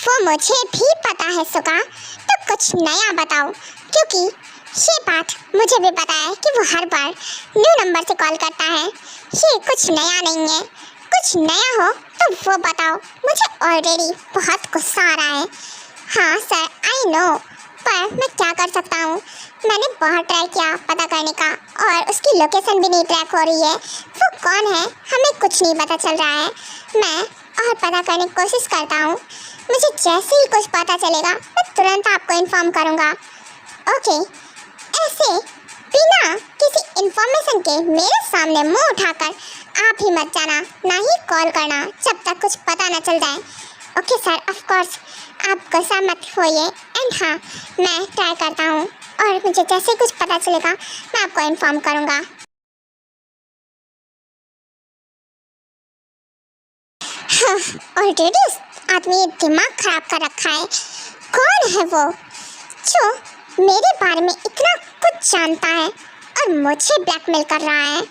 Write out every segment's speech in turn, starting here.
वो मुझे भी पता है सुगा, तो कुछ नया बताओ, क्योंकि ये बात मुझे भी पता है कि वो हर बार न्यू नंबर से कॉल करता है। ये कुछ नया नहीं है, कुछ नया हो तो वो बताओ। मुझे ऑलरेडी बहुत गुस्सा आ रहा है। हाँ सर, आई नो, पर मैं क्या कर सकता हूँ। मैंने बहुत ट्राई किया पता करने का, और उसकी लोकेशन भी नहीं ट्रैक हो रही है। वो कौन है हमें कुछ नहीं पता चल रहा है। मैं और पता करने की कोशिश करता हूँ। मुझे जैसे ही कुछ पता चलेगा मैं तुरंत आपको इन्फॉर्म करूँगा। ओके, ऐसे बिना किसी इन्फॉर्मेशन के मेरे सामने मुंह उठाकर आप ही मत जाना, ना ही कॉल करना जब तक कुछ पता न चल जाए। ओके सर, ऑफ कोर्स, आप गुस्सा मत होइए। एंड हाँ, मैं ट्राई करता हूँ, और मुझे जैसे कुछ पता चलेगा मैं आपको इन्फॉर्म करूँगा। हाँ, ऑलरेडी उस आदमी ने दिमाग खराब कर रखा है। कौन है वो जो मेरे बारे में इतना कुछ जानता है और मुझे ब्लैकमेल कर रहा है?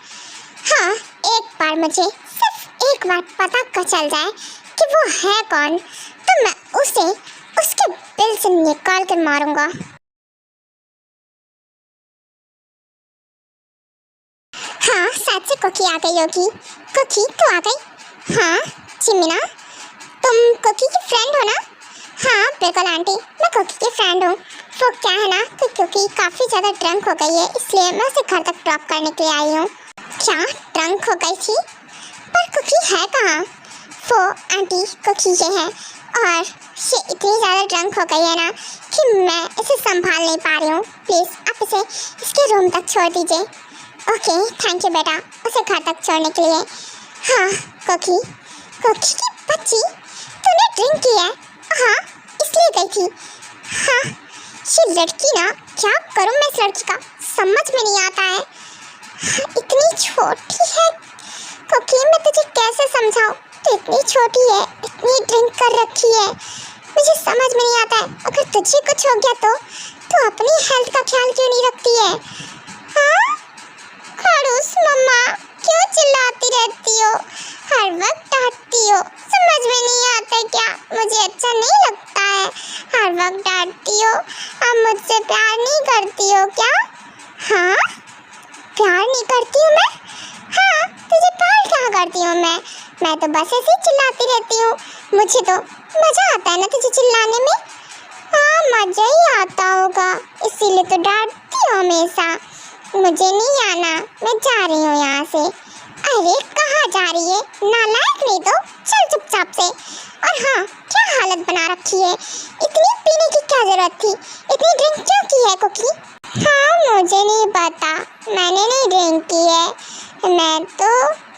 हाँ, एक बार मुझे सिर्फ एक बार पता चल जाए कि वो है कौन, तो मैं उसे उसके बिल से निकाल कर मारूंगा। हाँ, सच से कुकी आ गई होगी। कुकी तो आ गई। हाँ चिमिना, तुम कुकी की फ्रेंड हो ना? हाँ बिल्कुल आंटी, मैं कुकी की फ्रेंड हूँ। वो क्या है ना कि कुकी काफ़ी ज़्यादा ड्रंक हो गई है, इसलिए मैं उसे घर तक ड्रॉप करने के लिए आई हूँ। क्या ड्रंक हो गई थी? पर कुकी है कहाँ? वो आंटी कुकी ये है, और ये इतनी ज़्यादा ड्रंक हो गई है ना कि मैं इसे संभाल नहीं पा रही हूँ। प्लीज़ आप इसे इसके रूम तक छोड़ दीजिए। ओके थैंक यू बेटा, उसे घर तक छोड़ने के लिए। हाँ कुकी, कुकी की बच्ची, तूने ड्रिंक की है? हाँ इसलिए गई थी। हाँ ये लड़की ना, क्या करूँ मैं इस लड़की का, समझ में नहीं आता है। हाँ, इतनी छोटी है कुकी, मैं तुझे कैसे समझाऊँ? तो इतनी छोटी है, इतनी ड्रिंक कर रखी है, मुझे समझ में नहीं आता है। अगर तुझे कुछ हो गया तो अपनी हेल्थ का ख्याल क्यों नहीं रखती है? हाँ खड़ूस मम्मा, क्यों चिल्लाती रहती हो, हर वक्त डांटती हो, समझ में नहीं आता क्या? मुझे अच्छा नहीं लगता है, हर वक्त डांटती हो। अब मुझसे प्यार नहीं करती हो क्या? हाँ प्यार नहीं करती हूँ मैं? हाँ तुझे प्यार क्या करती हूँ मैं तो बस ऐसे ही चिल्लाती रहती हूँ। मुझे तो मज़ा आता है ना तुझे चिल्लाने में। हाँ मज़ा ही आता होगा, इसीलिए तो डांटती हो हमेशा। मुझे नहीं आना, मैं जा रही हूँ यहाँ से। अरे कहाँ जा रही है, नालायक नहीं तो चल चुपचाप से। और हाँ, क्या हालत बना रखी है, इतनी पीने की क्या जरूरत थी, इतनी ड्रिंक क्यों की है कुकी? हाँ मुझे नहीं पता, मैंने नहीं ड्रिंक की है। मैं तो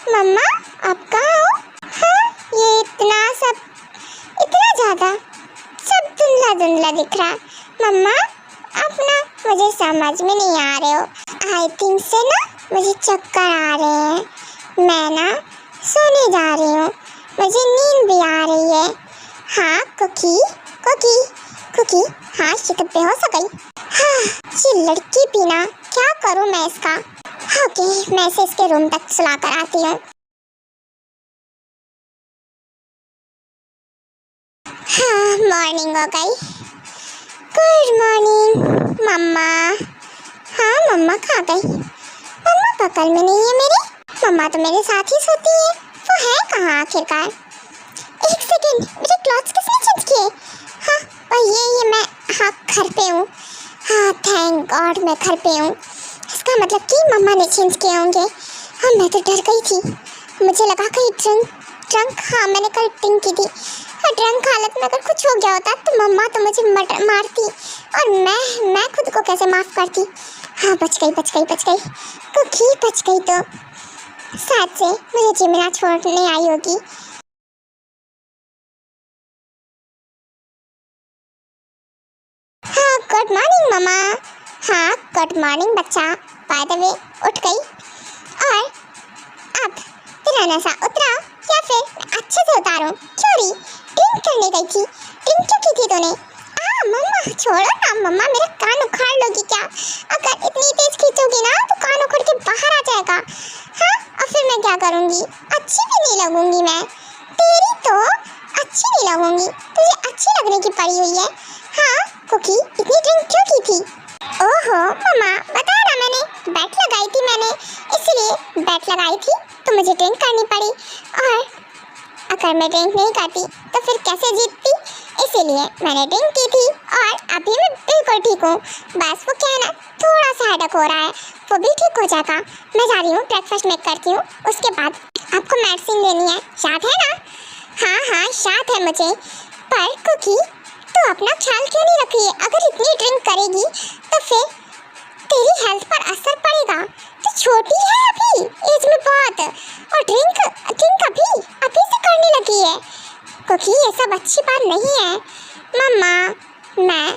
मम्मा आप कहाँ हो? हाँ ये इतना सब, इतना ज़्यादा सब धुंधला धुंधला दिख रहा। मम्मा आप ना मुझे समझ में नहीं आ रहे हो। आई थिंक से ना मुझे चक्कर आ रहे हैं, मैं ना सोने जा रही हूँ, मुझे नींद भी आ रही है। हाँ कुकी कुकी कुकी, हाँ ये तो बेहोश हो गई। हाँ ये लड़की भी ना, क्या करूँ मैं इसका। ओके मैं इसे इसके रूम तक सुला कर आती हूँ। हाँ मॉर्निंग हो गई। गुड मॉर्निंग मम्मा। हाँ मम्मा कहाँ गई? मम्मा बगल में नहीं है मेरे, मम्मा तो मेरे साथ ही सोती है। वो है कहाँ आखिरकार? एक सेकेंड, मेरे क्लॉथ्स किसने चेंज किए? हाँ और ये मैं, हाँ घर पे हूँ। हाँ थैंक गॉड मैं घर पे हूँ। इसका मतलब कि मम्मा ने चेंज किए होंगे। हाँ मैं तो डर गई थी, मुझे लगा कहीं ड्रंक, हाँ मैंने कल ड्रिंक की थी। ड्रंक हालत में अगर कुछ हो गया होता तो मम्मा तो मुझे मारती, और मैं खुद को कैसे माफ़ करती। हाँ बच गई कुकी बच गई। तो शायद से मुझे चिमिना छोड़ने आई होगी। हाँ गुड मॉर्निंग मम्मा। हाँ गुड मॉर्निंग बच्चा, बाय द वे उठ गई? और अब तेरा नशा उतरा या फिर अच्छे से उतारूं? चोरी ड्रिंक करने गई थी, ड्रिंक क्यों की थी तूने? मम्मा छोड़ो ना मम्मा, मेरा कान उखाड़ लोगी क्या? अगर इतनी तेज खींचोगी ना तो कान उखड़ के बाहर आ जाएगा। हाँ और फिर मैं क्या करूँगी? अच्छी भी नहीं लगूंगी मैं, तेरी तो अच्छी नहीं लगूंगी, तुझे अच्छी लगने पड़ी हुई है। हाँ कुकी, इतनी ड्रिंक क्यों की थी? ओहो मम्मा, बताया ना मैंने, बैट लगाई थी मैंने, इसलिए बैट लगाई थी तो मुझे ड्रिंक करनी पड़ी। और अगर मैं ड्रिंक नहीं करती तो फिर कैसे जीतती, इसीलिए मैंने ड्रिंक की थी। और अभी मैं बिल्कुल ठीक हूँ, बस वो क्या है ना, थोड़ा सा हेडेक हो रहा है, वो भी ठीक हो जाएगा। मैं जा रही हूँ, ब्रेकफास्ट मेक करती हूँ, उसके बाद आपको मेडिसिन लेनी है, याद है ना? हाँ हाँ याद है मुझे। पर कुकी, तो अपना ख्याल क्यों नहीं रख रही है? अगर इतनी ड्रिंक करेगी तो फिर तेरी हेल्थ पर असर पड़ेगा। तो छोटी है अभी एज में बहुत, और ड्रिंक ड्रिंक अभी से करने लगी है। कुकी ये सब अच्छी बात नहीं है। मम्मा, मैं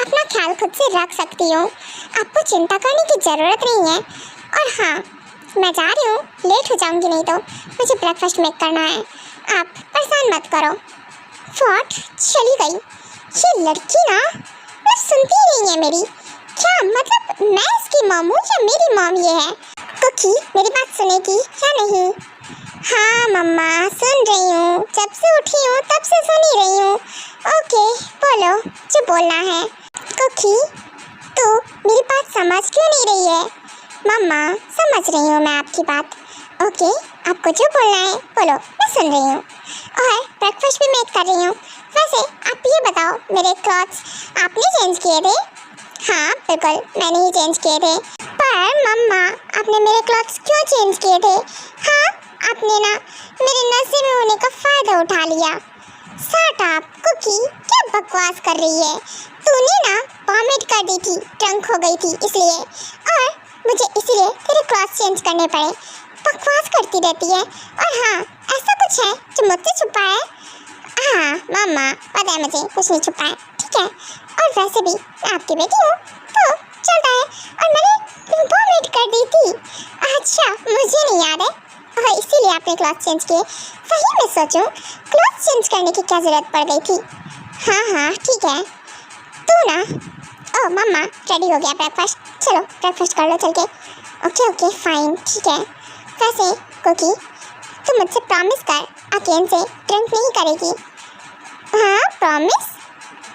अपना ख्याल खुद से रख सकती हूँ, आपको चिंता करने की ज़रूरत नहीं है। और हाँ, मैं जा रही हूँ, लेट हो जाऊँगी नहीं तो, मुझे ब्रेकफास्ट मेक करना है, आप परेशान मत करो। व्हाट, चली गई ये लड़की ना, मैं सुनती नहीं है मेरी। क्या मतलब मैं इसकी मॉम हूँ या मेरी मॉम ये है? कुकी मेरी बात सुनेगी या नहीं? हाँ मम्मा सुन रही हूँ, जब से उठी हूँ तब से सुन ही रही हूँ। ओके बोलो जो बोलना है। कुकी तो मेरी बात समझ क्यों नहीं रही है? मम्मा समझ रही हूँ मैं आपकी बात। ओके आपको जो बोलना है बोलो, मैं सुन रही हूँ, और ब्रेकफास्ट भी मेक कर रही हूँ। वैसे आप ये बताओ, मेरे क्लॉथ्स आपने चेंज किए थे? हाँ बिल्कुल मैंने ही चेंज किए थे। पर मम्मा आपने मेरे क्लॉथ्स क्यों चेंज किए थे? हाँ आपने ना मेरे नशे में होने का फ़ायदा उठा लिया। शट अप कुकी, क्या बकवास कर रही है? तूने ना वॉमिट कर दी थी, ड्रंक हो गई थी इसलिए, और मुझे इसलिए तेरे क्लॉथ्स चेंज करने पड़े। बकवास करती रहती है। और हाँ ऐसा कुछ है जो मुझसे छुपा है? हाँ मम्मा पता है मुझे, कुछ नहीं छुपा है, ठीक है। और वैसे भी मैं आपकी बेटी हूँ तो चलता है, और मैंने वॉमिट कर दी थी। अच्छा मुझे नहीं याद है, और इसीलिए आपने क्लॉथ चेंज किए। वही मैं सोचूं क्लॉथ चेंज करने की क्या ज़रूरत पड़ गई थी। हाँ हाँ ठीक है। तू ना, ओ मम्मा रेडी हो गया ब्रेकफास्ट, चलो ब्रेकफास्ट कर लो चल के। ओके ओके फाइन ठीक है। वैसे कुकी तू मुझसे प्रॉमिस कर, अगेन से ड्रिंक नहीं करेगी। हाँ प्रॉमिस।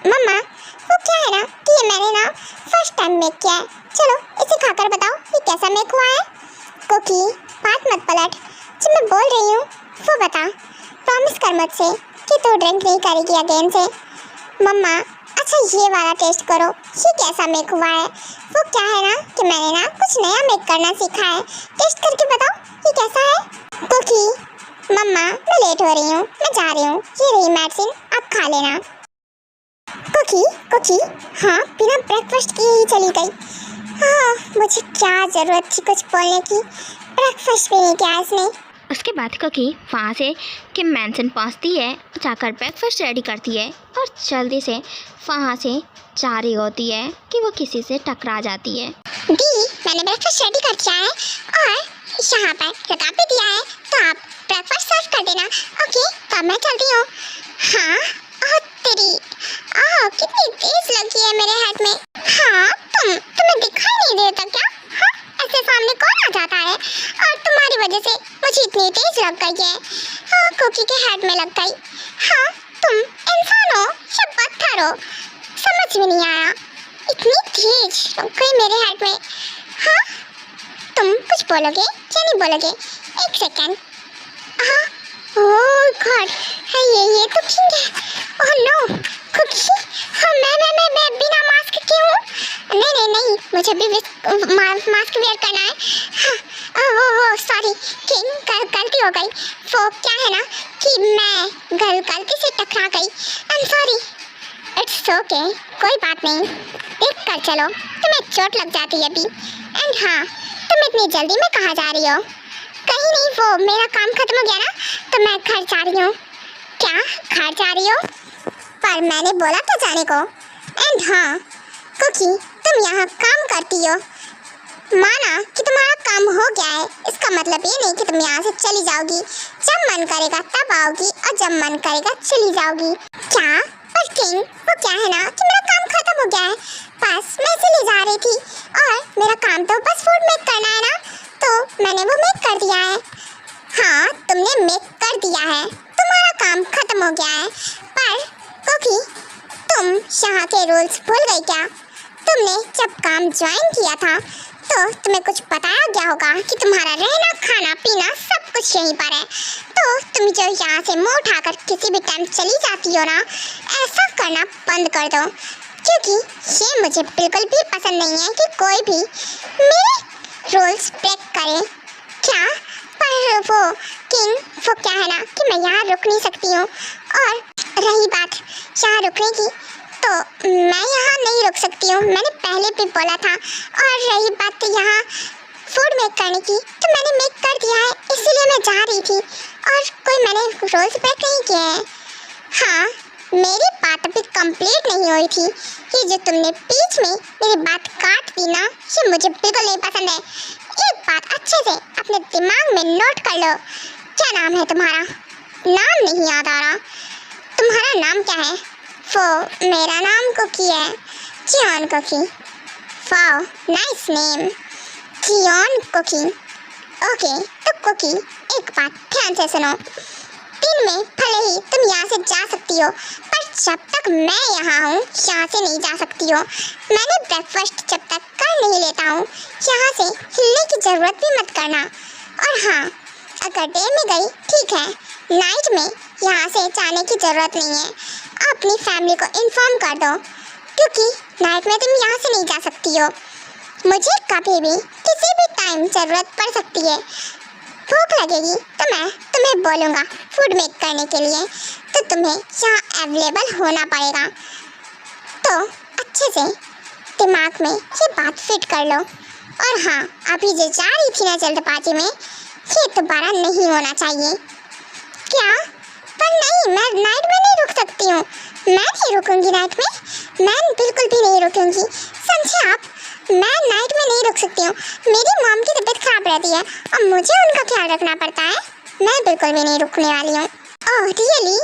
मम्मा वो क्या है ना कि ये मैंने ना फर्स्ट टाइम मेक किया है, चलो इसे खाकर बताओ ये कैसा मेक हुआ है। कुकी बात मत पलट, जो मैं बोल रही हूँ वो बता, प्रॉमिस कर मुझसे कि तू ड्रिंक नहीं करेगी अगेन से। मम्मा अच्छा ये वाला टेस्ट करो, ये कैसा मेक हुआ है। वो क्या है ना कि मैंने ना कुछ नया मेक करना सीखा है, टेस्ट करके बताओ ये कैसा है। कुकी मम्मा मैं लेट हो रही हूँ, मैं जा रही हूँ, ये रही मेडिसिन आप खा लेना। कुकी कुकी हाँ बिना ब्रेकफास्ट किए ही चली गई। हाँ मुझे क्या ज़रूरत थी कुछ बोलने की, ब्रेकफास्ट भी नहीं किया इसने। उसके बाद कुकी वहाँ से कि मैंसन पहुँचती है, जाकर ब्रेकफास्ट रेडी करती है और जल्दी से वहाँ से जा रही होती है कि वो किसी से टकरा जाती है। दी मैंने ब्रेकफास्ट रेडी कर दिया है और यहाँ पर लगा भी दिया है, तो आप ब्रेकफास्ट सर्व कर देना। ओके तो मैं चलती हूँ। हाँ तेरी कितनी तेज लगी है मेरे हाथ में। हाँ तुम्हें दिखाई नहीं देता क्या? हाँ ऐसे सामने कौन आ जाता है, और तुम्हारी वजह से मुझे इतनी तेज लग गई है। हाँ कुकी के हाथ में लग गई। हाँ तुम इंसान हो या पत्थर हो, समझ में नहीं आया, इतनी तेज लग गई मेरे हाथ में। हाँ तुम कुछ बोलोगे या नहीं बोलोगे? एक सेकेंड। हाँ ओह गॉड है ये तो ठीक है। ओह नो कुकी, हाँ मैं बिना मास्क के हूँ। नहीं मुझे भी मास्क वेयर करना है। हाँ वो सॉरी किंग, गलती हो गई। वो क्या है ना कि मैं गलती से टकरा गई, I am sorry. It's okay कोई बात नहीं, देख कर चलो तुम्हें चोट लग जाती है अभी। एंड हाँ तुम इतनी जल्दी में कहाँ जा रही हो? कहीं नहीं, वो मेरा काम खत्म हो गया ना तो मैं घर जा रही हूँ। क्या घर जा रही हो? पर मैंने बोला था जाने को। एंड हाँ कुकी तुम यहाँ काम करती हो, माना कि तुम्हारा काम हो गया है, इसका मतलब ये नहीं कि तुम यहाँ से चली जाओगी। जब मन करेगा तब आओगी और जब मन करेगा चली जाओगी। क्या? पर किंग वो क्या है ना कि मेरा काम खत्म हो गया है, बस मैं इसलिए जा रही थी, और मेरा काम तो बस फूड मेक करना है ना, तो मैंने वो मेक कर दिया है। हाँ तुमने मेक कर दिया है, तुम्हारा काम खत्म हो गया है। पर कुकी तो तुम शाह के रूल्स भूल गई क्या? तुमने जब काम ज्वाइन किया था तो तुम्हें कुछ बताया गया होगा कि तुम्हारा रहना खाना पीना सब कुछ यहीं पर है। तो तुम जो यहाँ से मुंह उठाकर किसी भी टाइम चली जाती हो ना, ऐसा करना बंद कर दो, क्योंकि ये मुझे बिल्कुल भी पसंद नहीं है कि कोई भी मेरे रूल्स ब्रेक करे। क्या? पर वो किंग, वो क्या है ना कि मैं यहाँ रुक नहीं सकती हूँ, और रही बात यहाँ रुकने की तो मैं यहाँ नहीं रुक सकती हूँ, मैंने पहले भी बोला था। और रही बात यहाँ फूड मेक करने की तो मैंने मेक कर दिया है, इसीलिए मैं जा रही थी और कोई मैंने रूल्स ब्रेक नहीं किए हैं। हाँ, मेरी बात अभी कंप्लीट नहीं हुई थी। ये जो तुमने बीच में मेरी बात काट दी ना, ये मुझे बिल्कुल नहीं पसंद है। एक बात अच्छे से अपने दिमाग में नोट कर लो। क्या नाम है तुम्हारा? नाम नहीं याद आ रहा। तुम्हारा नाम क्या है? वो मेरा नाम कुकी है, Jeon Kookie. Wow, nice name, Jeon Kookie. Okay, तो कुकी एक बात ध्यान से सुनो। दिन में भले ही तुम यहाँ से जा सकती हो, पर जब तक मैं यहाँ हूँ यहाँ से नहीं जा सकती हो। मैंने ब्रेकफास्ट जब तक कर नहीं लेता हूँ यहाँ से हिलने की ज़रूरत भी मत करना। और हाँ, अगर डे में गई ठीक है, नाइट में यहाँ से जाने की ज़रूरत नहीं है। अपनी फैमिली को इन्फॉर्म कर दो, क्योंकि नाइट में तुम यहाँ से नहीं जा सकती हो। मुझे कभी भी किसी भी टाइम ज़रूरत पड़ सकती है। भूख लगेगी तो मैं तुम्हें बोलूँगा फूड मेक करने के लिए, तो तुम्हें यहाँ अवेलेबल होना पड़ेगा। तो अच्छे से दिमाग में ये बात फिट कर लो। और हाँ, अभी जो जा रही थी ना जल्दबाजी में, ये दोबारा नहीं होना चाहिए। क्या? पर नहीं, मैं नाइट में नहीं रुक सकती हूँ। मैं नहीं रुकूंगी नाइट में, मैं बिल्कुल भी नहीं रुकूंगी, समझे आप? मैं नाइट में नहीं रुक सकती हूँ। मेरी मॉम की तबीयत खराब रहती है और मुझे उनका ख्याल रखना पड़ता है। मैं बिल्कुल भी नहीं रुकने वाली हूँ। Oh really?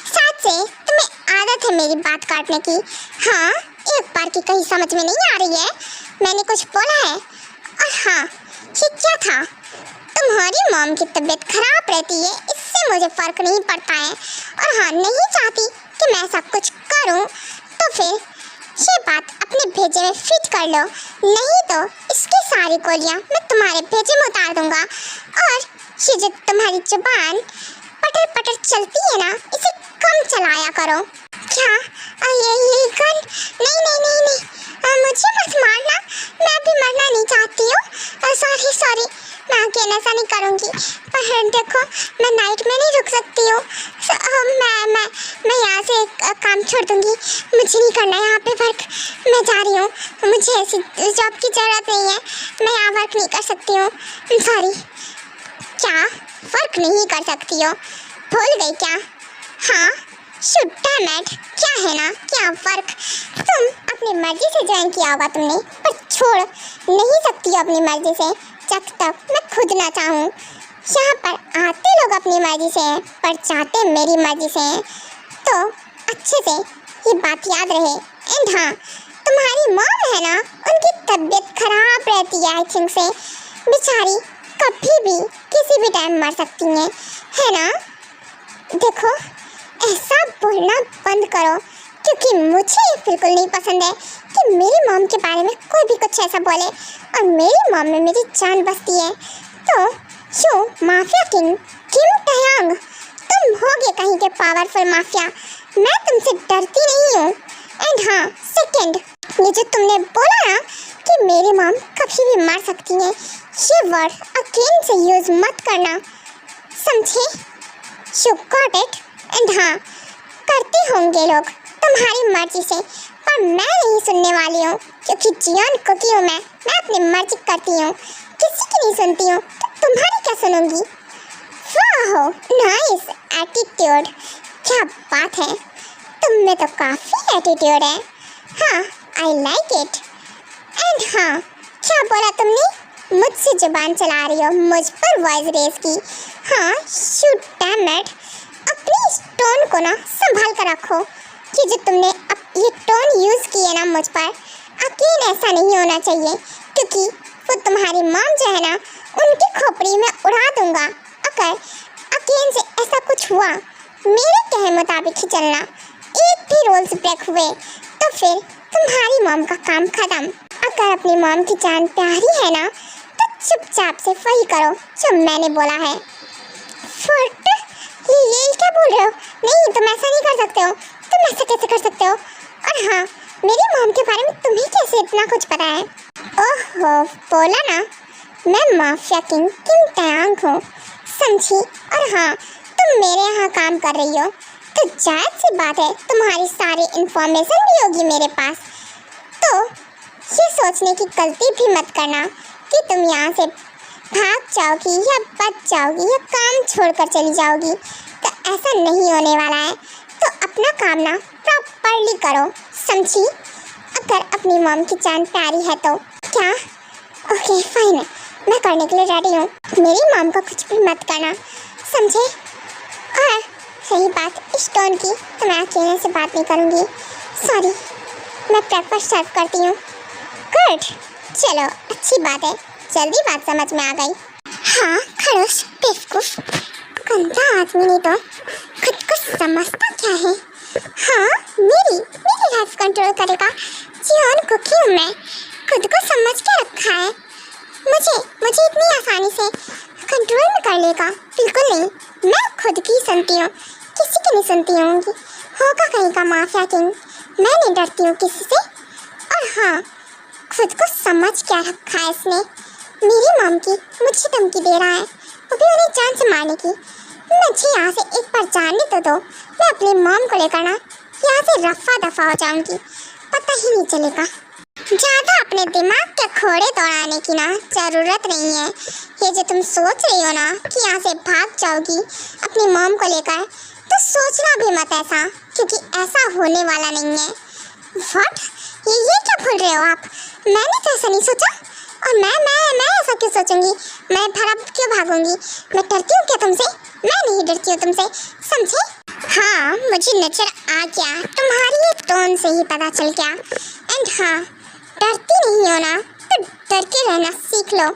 साथ से तुम्हें आदत है मेरी बात काटने की। हाँ, एक बार की कहीं समझ में नहीं आ रही है, मैंने कुछ बोला है। और हाँ, ये क्या था? तुम्हारी मॉम की तबीयत खराब रहती है, इससे मुझे फ़र्क नहीं पड़ता है। और हाँ, नहीं चाहती कि मैं ऐसा कुछ करूँ, तो फिर ये बात अपने भेजे में फिट कर लो, नहीं तो इसकी सारी गोलियाँ मैं तुम्हारे भेजे में उतार दूँगा। और ये जो तुम्हारी जुबान पटर पटर चलती है ना, इसे कम चलाया करो। क्या? ये गन? नहीं नहीं नहीं नहीं, मुझे मत मारना, मैं अभी मरना नहीं चाहती हूँ। सॉरी, मैं अगेन ऐसा नहीं करूँगी। पर देखो, मैं नाइट में नहीं रुक सकती हूँ। मैं यहाँ से काम छोड़ दूँगी, मुझे नहीं करना यहाँ पे वर्क। मैं जा रही हूँ, मुझे ऐसी जॉब की ज़रूरत नहीं है, मैं यहाँ वर्क नहीं कर सकती हूँ। सॉरी। क्या? वर्क नहीं कर सकती हो? भूल गई क्या? हाँ, शुड डैम इट, क्या है ना, क्या वर्क? तुम अपनी मर्जी से ज्वाइन किया होगा तुमने, पर छोड़ नहीं सकती हो अपनी मर्जी से जब तक मैं खुद ना चाहूँ। यहाँ पर आते लोग अपनी मर्जी से हैं, पर जाते मेरी मर्जी से हैं। तो अच्छे से ये बात याद रहे। एंड हाँ, तुम्हारी मॉम है ना, उनकी तबीयत खराब रहती है, आई थिंक से बेचारी कभी भी किसी भी टाइम मर सकती है ना? देखो, ऐसा बोलना बंद करो, क्योंकि मुझे बिल्कुल नहीं पसंद है कि मेरी मॉम के बारे में कोई भी कुछ ऐसा बोले। और मेरी मॉम में मेरी जान बसती है। तो यो माफिया किंग किम टयांग, तुम होगे कहीं के पावरफुल माफिया, मैं तुमसे डरती नहीं हूँ। एंड हाँ, सेकंड, ये जो तुमने बोला ना कि मेरी मॉम कभी भी मर सकती है, ये वर्ड अगेन से यूज़ मत करना, समझे? You got it? एंड हाँ, करते होंगे लोग तुम्हारी मर्जी से, पर मैं नहीं सुनने वाली हूँ, क्योंकि जियोन कुकी हूँ मैं अपनी मर्जी करती हूँ, किसी की नहीं सुनती हूँ। तो तुम्हारी क्या सुनूंगी? वाह, नाइस एटीट्यूड, क्या बात है, तुम में तो काफ़ी एटीट्यूड है। हाँ, आई लाइक इट। एंड हाँ, क्या बोला तुमने? मुझसे जुबान चला रही हो, मुझ पर वॉइस रेस की। हाँ, शूट डैम इट, अपनी टोन को ना संभाल कर रखो, कि जो तुमने अब ये टोन यूज़ की है ना मुझ पर, अकेले ऐसा नहीं होना चाहिए, क्योंकि वो तुम्हारी मॉम जो है ना, उनकी खोपड़ी में उड़ा दूंगा अगर अकेले से ऐसा कुछ हुआ। मेरे कहे मुताबिक ही चलना, एक भी रूल्स ब्रेक हुए तो फिर तुम्हारी मॉम का काम खत्म। अगर अपनी मॉम की जान प्यारी है ना तो चुपचाप से वही करो जो मैंने बोला है। फट, ये क्या बोल रहे हो? नहीं, तुम ऐसा नहीं कर सकते हो। तुम ऐसा कैसे कर सकते हो? और हाँ, मेरी मॉम के बारे में तुम्हें कैसे इतना कुछ पता है? ओहो, बोला ना, मैं माफिया किंग किंग टयांग हूँ, समझी? और हाँ, तुम मेरे यहाँ काम कर रही हो तो जायज़ सी बात है तुम्हारी सारी इन्फॉर्मेशन भी होगी मेरे पास। तो ये सोचने की गलती भी मत करना कि तुम यहाँ से भाग जाओगी या बच जाओगी या काम छोड़कर चली जाओगी, तो ऐसा नहीं होने वाला है। तो अपना काम ना प्रॉपर्ली करो, समझी? अगर अपनी मॉम की जान प्यारी है तो। क्या? ओके फाइन, मैं करने के लिए रेडी हूँ। मेरी मॉम का कुछ भी मत करना, समझे? और सही बात स्टोन की, तो मैं अकेले से बात नहीं करूँगी। सॉरी, मैं ब्रेकफास्ट सर्व करती हूँ। गुड, चलो अच्छी बात है, जल्दी बात समझ में आ गई। हाँ खड़ूस बेवकूफ, गंदा आदमी नहीं तो खुद को समझता क्या है? हाँ, मेरी लाइफ कंट्रोल करेगा जियोन कुकी हूँ मैं, खुद को समझ के रखा है। मुझे इतनी आसानी से कंट्रोल में कर लेगा? बिल्कुल नहीं, मैं खुद की सुनती हूँ, किसी की नहीं सुनती होंगी। होगा कहीं का माफिया किंग, मैं नहीं डरती हूँ किसी से। और हाँ, खुद को समझ क्या रखा है इसने? मेरी मॉम की मुझे धमकी दे रहा है, वो भी उन्हें जान से मारने की। मुझे यहाँ से एक बार जाने तो दो, मैं अपनी मॉम को लेकर ना यहाँ से रफा दफा हो जाऊंगी, पता ही नहीं चलेगा। ज़्यादा अपने दिमाग के घोड़े दौड़ाने की ना ज़रूरत नहीं है। ये जो तुम सोच रही हो ना कि यहाँ से भाग जाओगी अपनी मॉम को लेकर, तो सोचना भी मत ऐसा, क्योंकि ऐसा होने वाला नहीं है। व्हाट? ये क्या बोल रहे हो आप? मैंने तो ऐसा नहीं सोचा। और मैं ऐसा क्यों सोचूंगी? मैं भला क्यों भागूंगी? मैं डरती हूँ क्या तुमसे? मैं नहीं डरती हूँ तुमसे, समझे? हाँ, मुझे नजर आ गया, तुम्हारी ये टोन से ही पता चल गया। एंड हाँ, डरती नहीं हो ना तो डर के रहना सीख लो,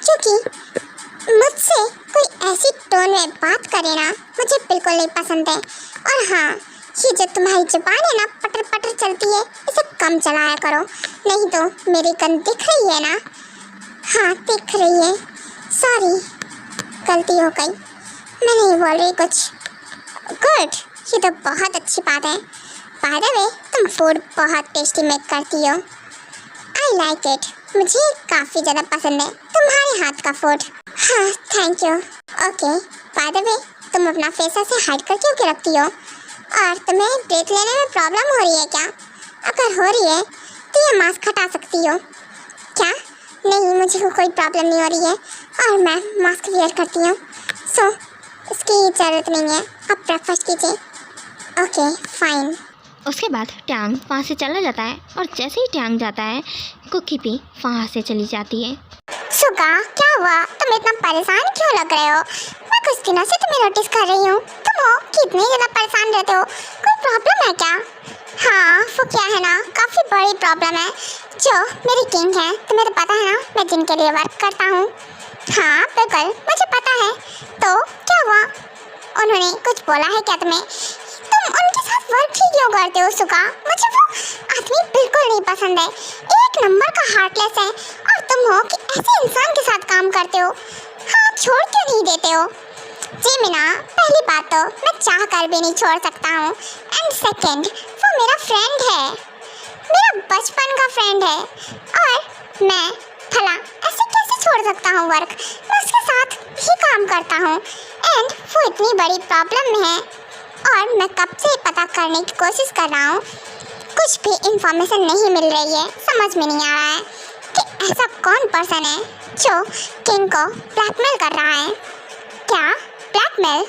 क्योंकि मुझसे कोई ऐसी टोन में बात करे ना मुझे बिल्कुल नहीं पसंद है। और हाँ, ये जो तुम्हारी जुबान है ना पटर पटर चलती है, इसे कम चलाया करो, नहीं तो मेरी गन दिख रही है ना? हाँ दिख रही है, सॉरी गलती हो गई, मैं नहीं बोल रही कुछ। गुड, ये तो बहुत अच्छी बात है। बाय द वे, तुम फूड बहुत टेस्टी मेक करती हो, आई लाइक इट, मुझे काफ़ी ज़्यादा पसंद है तुम्हारे हाथ का फूड। हाँ thank you. Okay, by the way, तुम अपना फेस ऐसे हाइड कर क्यों रखती हो? और तुम्हें ब्रेक लेने में प्रॉब्लम हो रही है क्या? अगर हो रही है तो ये मास्क हटा सकती हो क्या? नहीं, मुझे कोई प्रॉब्लम नहीं हो रही है और मैं मास्क वियर करती हूँ, सो इसकी ज़रूरत नहीं है। आप ब्रेकफास्ट कीजिए। Okay fine. उसके बाद ट्यांग वहाँ से चला जाता है और जैसे ही ट्यांग जाता है कुकी भी वहाँ से चली जाती है। सुगा, क्या हुआ? तुम इतना परेशान क्यों लग रहे हो? मैं कुछ दिनों से तुम्हें नोटिस कर रही हूँ, तुम हो कितने ज़्यादा परेशान रहते हो, कोई प्रॉब्लम है क्या? हाँ वो क्या है ना, काफ़ी बड़ी प्रॉब्लम है। जो मेरी किंग है, तुम्हें तो पता है ना मैं जिनके लिए वर्क करता हूँ। हाँ बिल्कुल मुझे पता है। तो क्या हुआ? उन्होंने कुछ बोला है क्या तुम्हें? तुम उनके साथ वर्क ही क्यों करते हो सुगा? मुझे वो आदमी बिल्कुल नहीं पसंद है, एक नंबर का हार्टलेस है। और तुम हो कि ऐसे इंसान के साथ काम करते हो? हाँ, छोड़ क्यों नहीं देते हो? जी मीना, पहली बात तो मैं चाह कर भी नहीं छोड़ सकता हूँ, एंड सेकंड वो मेरा फ्रेंड है, मेरा बचपन का फ्रेंड है। और मैं भला ऐसे कैसे छोड़ सकता हूँ वर्क? मैं उसके साथ ही काम करता हूँ, एंड वो इतनी बड़ी प्रॉब्लम में है और मैं कब से पता करने की कोशिश कर रहा हूँ, कुछ भी इंफॉर्मेशन नहीं मिल रही है। समझ में नहीं आ रहा है कि ऐसा कौन पर्सन है जो किंग को ब्लैकमेल कर रहा है। क्या ब्लैकमेल?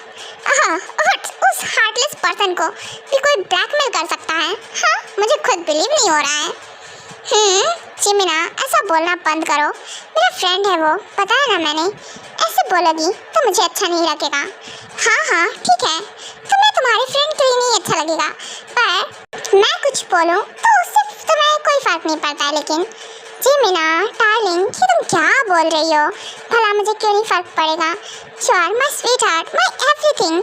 हाँ, उस हार्टलेस पर्सन को भी कोई ब्लैकमेल कर सकता है? हाँ, मुझे खुद बिलीव नहीं हो रहा है। चिमिना, ऐसा बोलना बंद करो, मेरा फ्रेंड है वो, बताया ना मैंने। ऐसे बोलोगी तो मुझे अच्छा नहीं लगेगा। हाँ ठीक है, तुम्हें तुम्हारे फ्रेंड के लिए नहीं अच्छा लगेगा, पर मैं कुछ बोलूँ तो उससे तुम्हें कोई फ़र्क नहीं पड़ता है। लेकिन चिमिना डार्लिंग, ये तुम क्या बोल रही हो? भला मुझे क्यों नहीं फ़र्क पड़ेगा? You are my sweet heart, my everything.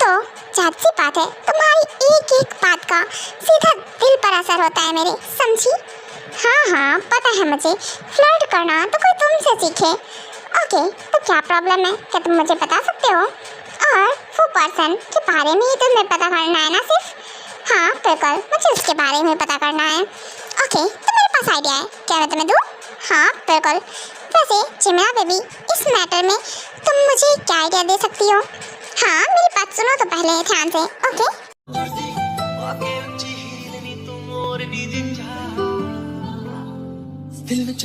तो जाहिर सी बात है तुम्हारी एक एक बात का सीधा दिल पर असर होता है मेरे, समझी? हाँ पता है मुझे, फ्लर्ट करना तो कोई तुमसे सीखे। ओके, तो क्या प्रॉब्लम है, क्या तुम मुझे बता सकते हो? और वो पर्सन के बारे में ही तुम्हें पता करना है ना सिर्फ? हाँ बिल्कुल, मुझे उसके बारे में पता करना है। ओके, तो मेरे पास आइडिया है, क्या मैं तुम्हें दूँ? हाँ बिल्कुल। वैसे चिमिना बेबी, इस मैटर में तुम मुझे क्या आइडिया दे सकती हो? हाँ मेरी बात सुनो तो पहले ध्यान से, ओके? दिल में